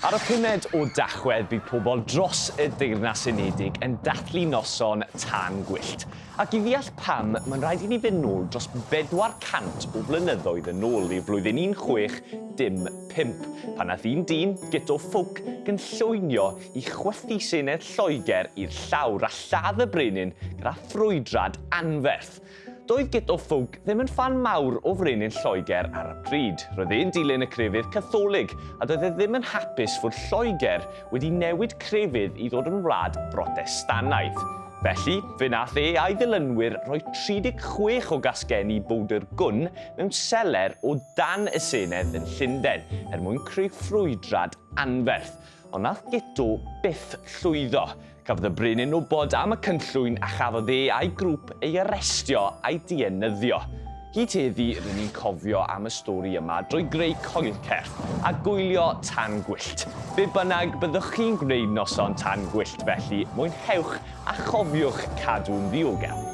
Ar y pumed o Dachwedd bydd pobl dros y Deyrnas Unedig yn dathlu noson tân gwyllt. Ac i ddeall pam, mae'n rhaid i ni fynd nôl dros 400 o flynyddoedd yn ôl i'r flwyddyn 1605, pan nath un dyn, Guto Ffowc, gynllwynio i chwythu Senedd Lloegr i'r llawr a lladd y brenin gyda ffrwydrad anferth. Doedd Guto Ffowc ddim yn ffan mawr o frenin Lloegr ar y pryd. Roedd e'n dilyn y crefydd Catholig, a doedd e ddim yn hapus fod Lloegr wedi newid crefydd i ddod yn wlad Brotestanaidd. Felly, fe nath e a'i ddilynwyr rhoi 36 o gasgeni bowdr gwn mewn seler o dan y Senedd yn Llundain mwyn creu ffrwydrad anferth. Ond nath Guto byth llwyddo. Cafodd y brenin wybod am y cynllwyn a chafodd e a'i grŵp ei arestio a'i dienyddio. Hyd heddi, rydyn ni'n cofio am y stori yma drwy greu coelcerth a gwylio tân gwyllt. Be bynnag byddwch chi'n gwneud noson tân gwyllt felly, mwynhewch a chofiwch cadw'n ddiogel.